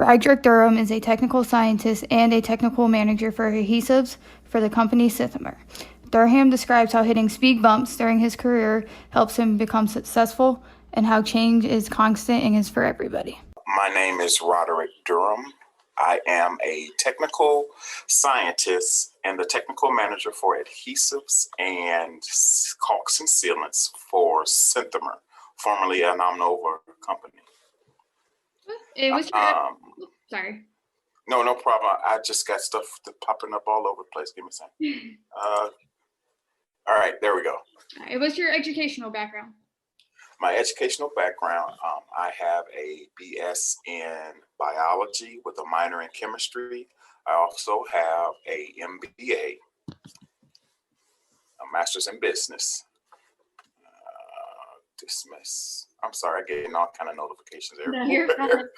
Roderick Durham is a technical scientist and a technical manager for adhesives for the company Synthomer. Durham describes how hitting speed bumps during his career helps him become successful and how change is constant and is for everybody. My name is Roderick Durham. I am a technical scientist and the technical manager for adhesives and caulks and sealants for Synthomer, formerly a Omnova company. It was sorry. No problem. I just got stuff popping up all over the place. Give me a second. All right, there we go. All right, what's your educational background? My educational background, I have a BS in biology with a minor in chemistry. I also have a MBA, a master's in business. Dismiss. I'm sorry, I'm getting all kind of notifications everywhere.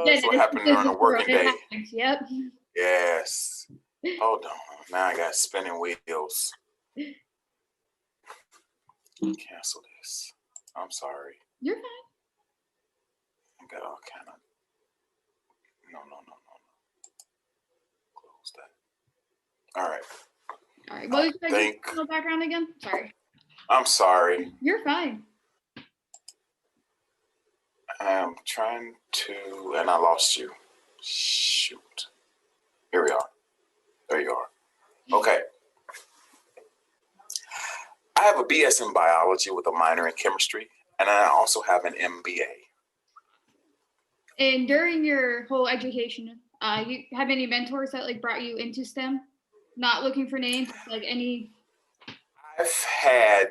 That's what happened during a working day. Yep. Yes. Hold on. Now I got spinning wheels. Cancel this. I'm sorry. You're fine. I got all kind of. No. Close that. All right. All right. What was your educational background again? Sorry. I'm sorry. You're fine. I'm trying to, and I lost you. Shoot. Here we are. There you are. Okay. I have a BS in biology with a minor in chemistry, and I also have an MBA. And during your whole education, you have any mentors that brought you into STEM? Not looking for names, any. I've had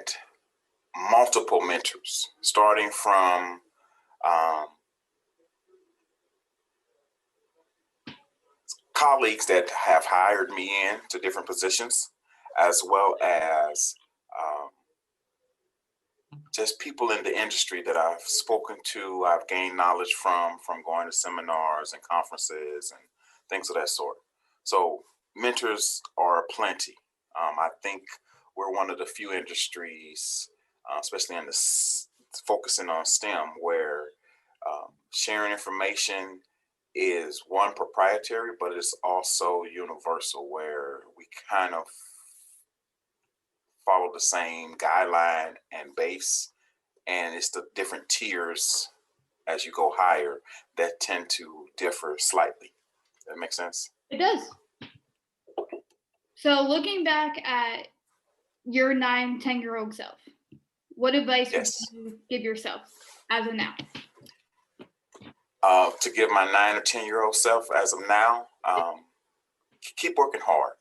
multiple mentors, starting from colleagues that have hired me in to different positions, as well as just people in the industry that I've spoken to, I've gained knowledge from going to seminars and conferences and things of that sort. So mentors are plenty. I think we're one of the few industries, especially in this focusing on STEM, where sharing information is one proprietary, but it's also universal, where we kind of follow the same guideline and base, and it's the different tiers as you go higher that tend to differ slightly. That makes sense? It does. So looking back at your 10-year-old self, what advice would you give yourself as of now? To give my 9 or 10-year-old self as of now, keep working hard.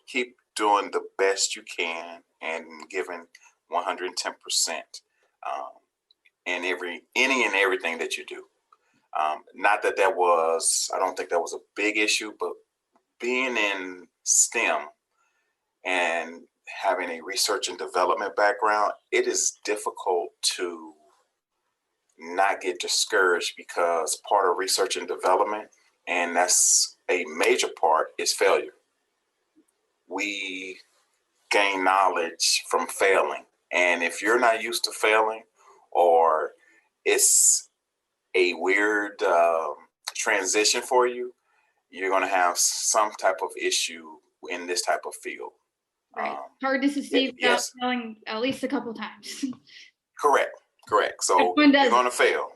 Keep doing the best you can and giving 110% in any and everything that you do. Not that I don't think that was a big issue, but being in STEM and having a research and development background, it is difficult to not get discouraged, because part of research and development, and that's a major part, is failure. We gain knowledge from failing. And if you're not used to failing, or it's a weird transition for you, you're going to have some type of issue in this type of field. Right. Hard to succeed without failing at least a couple times. Correct. So you're going to fail.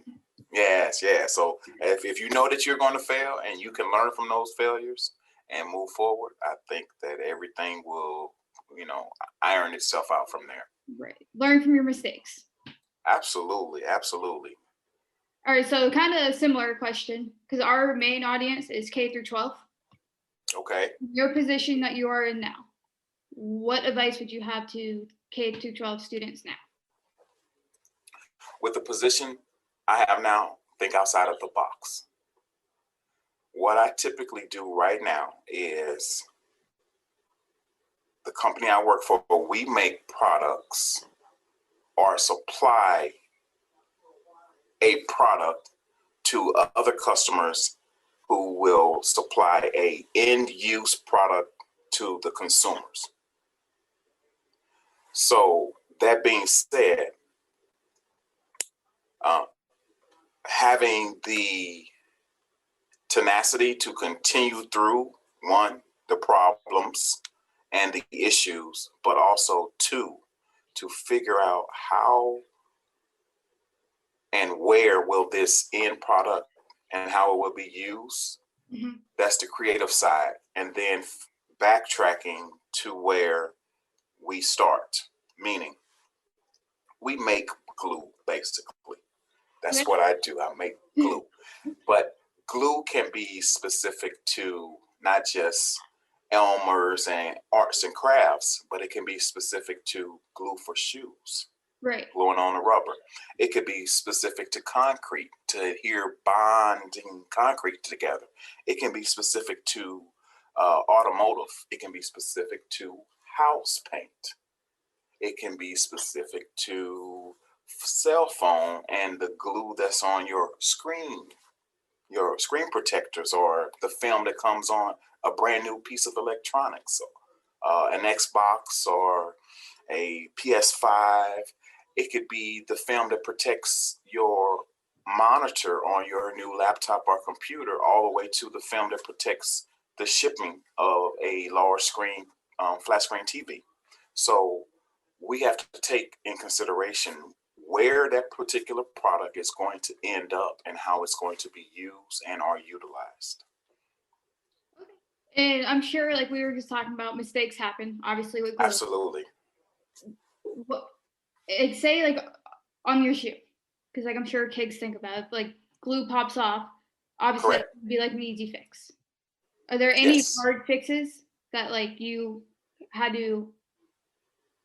Yes. So if you know that you're going to fail and you can learn from those failures and move forward, I think that everything will, iron itself out from there. Right. Learn from your mistakes. Absolutely. All right. So kind of a similar question, because our main audience is K through 12. Okay. Your position that you are in now, what advice would you have to K through 12 students now? With the position I have now, think outside of the box. What I typically do right now is, the company I work for, we make products or supply a product to other customers who will supply a end-use product to the consumers. So that being said, having the tenacity to continue through, one, the problems and the issues, but also two, to figure out how and where will this end product and how it will be used. Mm-hmm. That's the creative side. And then backtracking to where we start, meaning we make glue, basically. That's what I do. I make glue. But glue can be specific to not just Elmer's and arts and crafts, but it can be specific to glue for shoes. Right. Gluing on the rubber. It could be specific to concrete, to adhere bonding concrete together. It can be specific to automotive. It can be specific to house paint. It can be specific to cell phone and the glue that's on your screen protectors, or the film that comes on a brand new piece of electronics, an Xbox or a PS5. It could be the film that protects your monitor on your new laptop or computer, all the way to the film that protects the shipping of a large screen, flat screen TV. So we have to take in consideration where that particular product is going to end up and how it's going to be used and are utilized. And I'm sure, like we were just talking about, mistakes happen, obviously, with glue. Absolutely. Say, like, on your shoe, because, like, I'm sure kids think about it, like, glue pops off, obviously it would be like an easy fix. Are there any hard fixes that, like, you had to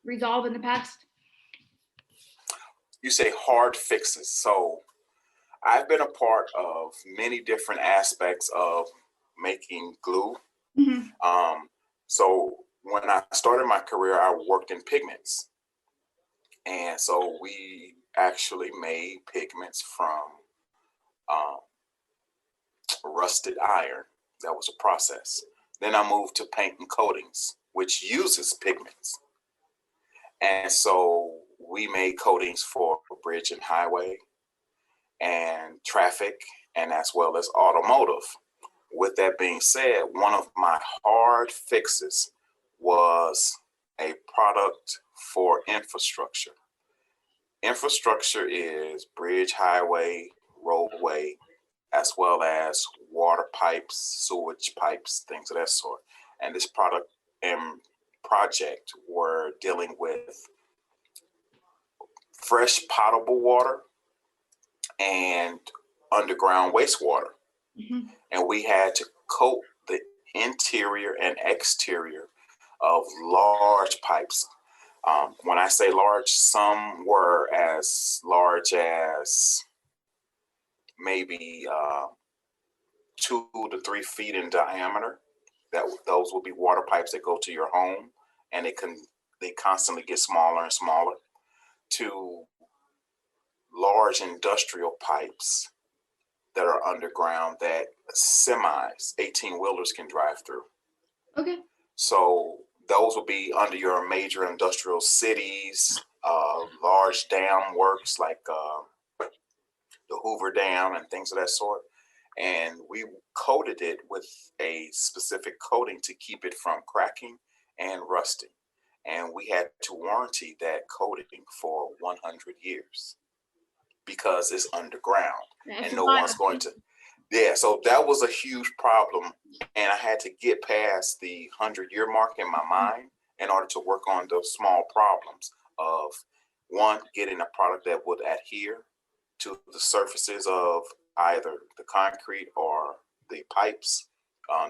resolve in the past? You say hard fixes. So I've been a part of many different aspects of making glue. Mm-hmm. So when I started my career, I worked in pigments. And so we actually made pigments from rusted iron. That was a process. Then I moved to paint and coatings, which uses pigments. And so we made coatings for bridge and highway and traffic, and as well as automotive. With that being said, one of my hard fixes was a product for infrastructure. Infrastructure is bridge, highway, roadway, as well as water pipes, sewage pipes, things of that sort. And this product and project were dealing with fresh potable water and underground wastewater. Mm-hmm. And we had to coat the interior and exterior of large pipes. When I say large, some were as large as maybe 2 to 3 feet in diameter. Those will be water pipes that go to your home, and they constantly get smaller and smaller, to large industrial pipes that are underground that semis, 18-wheelers can drive through. Okay. So those will be under your major industrial cities, large dam works like the Hoover Dam and things of that sort. And we coated it with a specific coating to keep it from cracking and rusting. And we had to warranty that coating for 100 years because it's underground. That's and no one's going to. Yeah, so that was a huge problem. And I had to get past the 100-year mark in my mind in order to work on those small problems of, one, getting a product that would adhere to the surfaces of either the concrete or the pipes,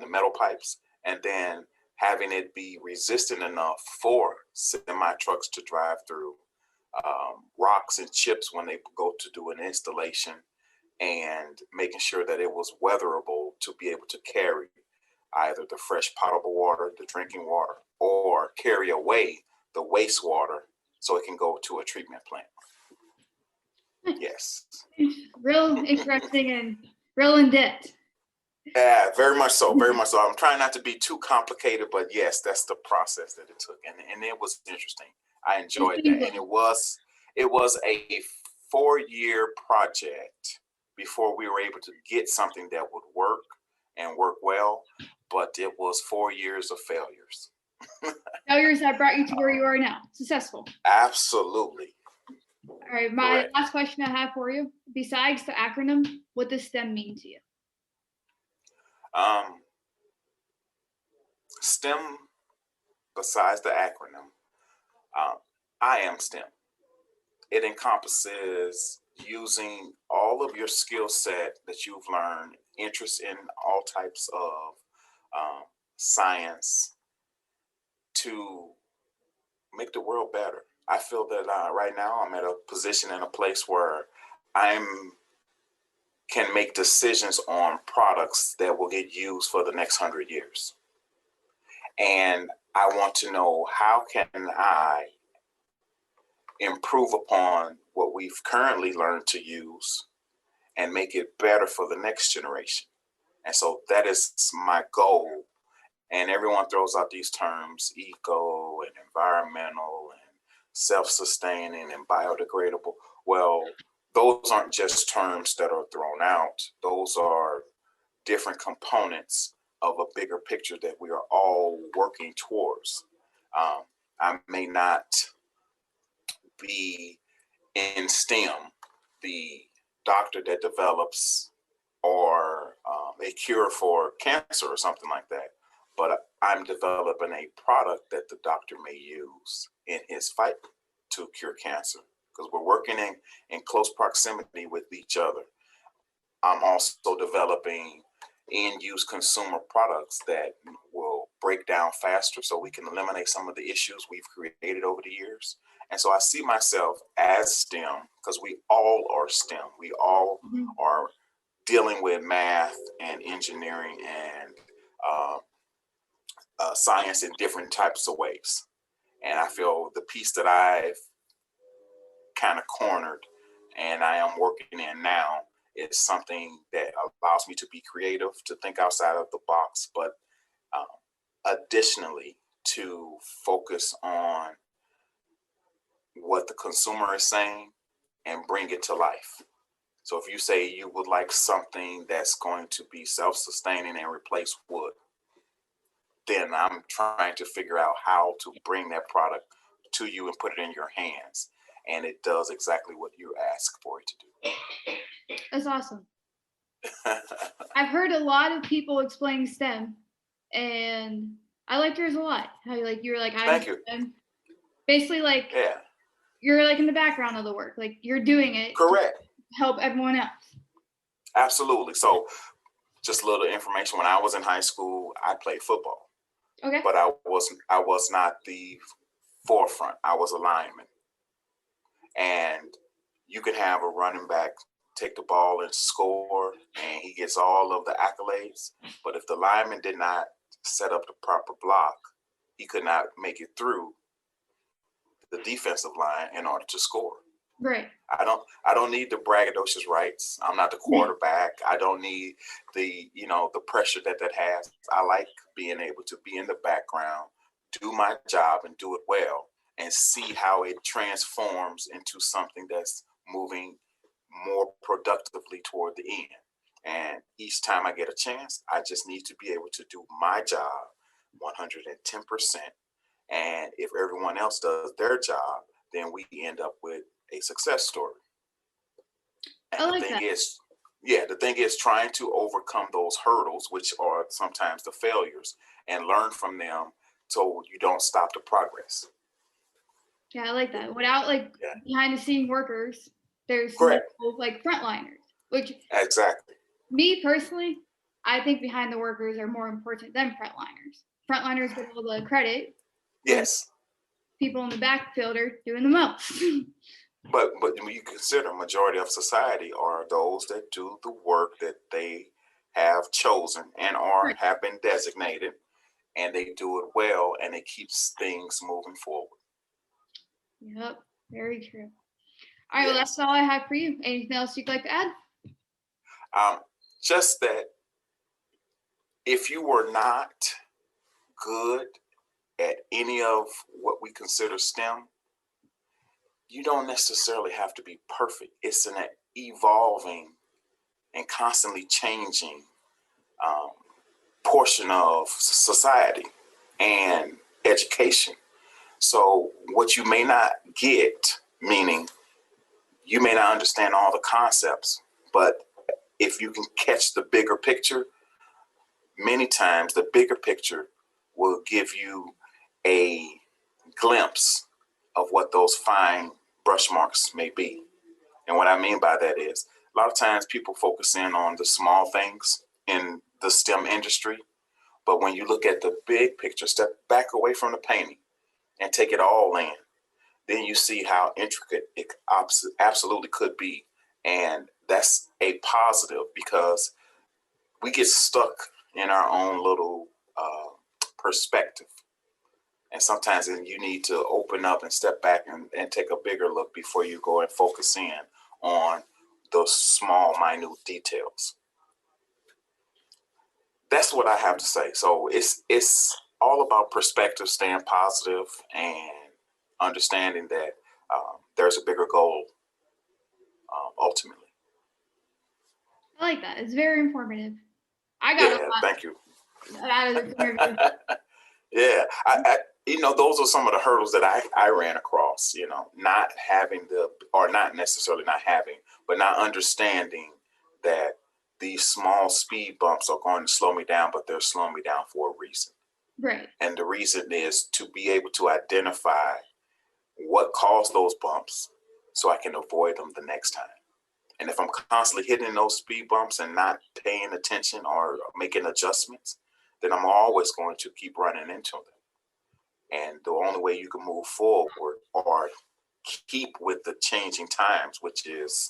the metal pipes, and then having it be resistant enough for semi trucks to drive through, rocks and chips when they go to do an installation, and making sure that it was weatherable to be able to carry either the fresh potable water, the drinking water, or carry away the wastewater so it can go to a treatment plant. Yes. Real interesting and real in depth. Yeah, very much so. Very much so. I'm trying not to be too complicated, but yes, that's the process that it took, and it was interesting. I enjoyed that, and it was a 4-year project before we were able to get something that would work. and work well, but it was 4 years of failures. Failures that brought you to where you are now, successful. Absolutely. All right, my last question I have for you, besides the acronym, what does STEM mean to you? STEM, besides the acronym, I am STEM. It encompasses using all of your skill set that you've learned, interest in all types of science to make the world better. I feel that right now I'm at a position in a place where can make decisions on products that will get used for the next 100 years. And I want to know, how can I improve upon what we've currently learned to use and make it better for the next generation? And so that is my goal. And everyone throws out these terms, eco and environmental and self-sustaining and biodegradable. Well, those aren't just terms that are thrown out. Those are different components of a bigger picture that we are all working towards. I may not be in STEM, the doctor that develops or a cure for cancer or something like that, but I'm developing a product that the doctor may use in his fight to cure cancer, because we're working in close proximity with each other. I'm also developing end-use consumer products that will break down faster so we can eliminate some of the issues we've created over the years. And so I see myself as STEM, because we all are STEM. We all are dealing with math and engineering and science in different types of ways. And I feel the piece that I've kind of cornered and I am working in now is something that allows me to be creative, to think outside of the box, but additionally to focus on what the consumer is saying and bring it to life. So if you say you would like something that's going to be self-sustaining and replace wood, then I'm trying to figure out how to bring that product to you and put it in your hands. And it does exactly what you ask for it to do. That's awesome. I've heard a lot of people explain STEM, and I like yours a lot. How you were like, thank you. STEM. Basically, like, yeah, you're like in the background of the work, like you're doing it. Correct. To help everyone else. Absolutely. So, just a little information. When I was in high school, I played football. Okay. But I was not the forefront. I was a lineman. And you could have a running back take the ball and score, and he gets all of the accolades. But if the lineman did not set up the proper block, he could not make it through the defensive line in order to score. Right. I don't need the braggadocious rights. I'm not the quarterback. I don't need the pressure that has. I like being able to be in the background, do my job and do it well, and see how it transforms into something that's moving more productively toward the end. And each time I get a chance, I just need to be able to do my job 110%. And if everyone else does their job, then we end up with a success story. And I like that. the thing is trying to overcome those hurdles, which are sometimes the failures, and learn from them so you don't stop the progress. Yeah, I like that. Without behind the scene workers, there's Correct. no, like frontliners. Which Exactly. Me personally, I think behind the workers are more important than frontliners. Frontliners get all the credit. Yes. People in the backfield are doing the most. But when you consider majority of society are those that do the work that they have chosen and have been designated, and they do it well, and it keeps things moving forward. Yep, very true. All right, well, that's all I have for you. Anything else you'd like to add? Just that if you were not good at any of what we consider STEM, you don't necessarily have to be perfect. It's an evolving and constantly changing portion of society and education. So what you may not get, meaning you may not understand all the concepts, but if you can catch the bigger picture, many times the bigger picture will give you a glimpse of what those fine brush marks may be. And what I mean by that is a lot of times people focus in on the small things in the STEM industry. But when you look at the big picture, step back away from the painting and take it all in, then you see how intricate it absolutely could be. And that's a positive because we get stuck in our own little perspective. And sometimes you need to open up and step back and take a bigger look before you go and focus in on those small, minute details. That's what I have to say. So it's all about perspective, staying positive, and understanding that there's a bigger goal ultimately. I like that. It's very informative. I got a lot Thank you. out of this interview. Yeah, I those are some of the hurdles that I ran across, not having or not necessarily not having, but not understanding that these small speed bumps are going to slow me down, but they're slowing me down for a reason. Right. And the reason is to be able to identify what caused those bumps so I can avoid them the next time. And if I'm constantly hitting those speed bumps and not paying attention or making adjustments, then I'm always going to keep running into them. And the only way you can move forward or keep with the changing times, which is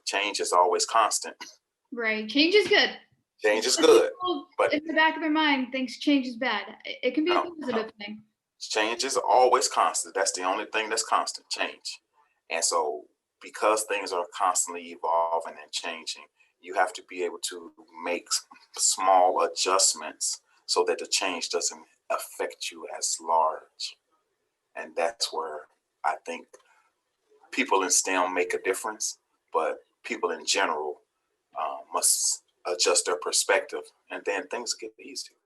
change is always constant. Right. Change is good. Change is good. But in the back of their mind, thinks change is bad. It can be a positive thing. Change is always constant. That's the only thing that's constant, change. And so because things are constantly evolving and changing, you have to be able to make small adjustments so that the change doesn't affect you as large. And that's where I think people in STEM make a difference, but people in general must adjust their perspective, and then things get easier.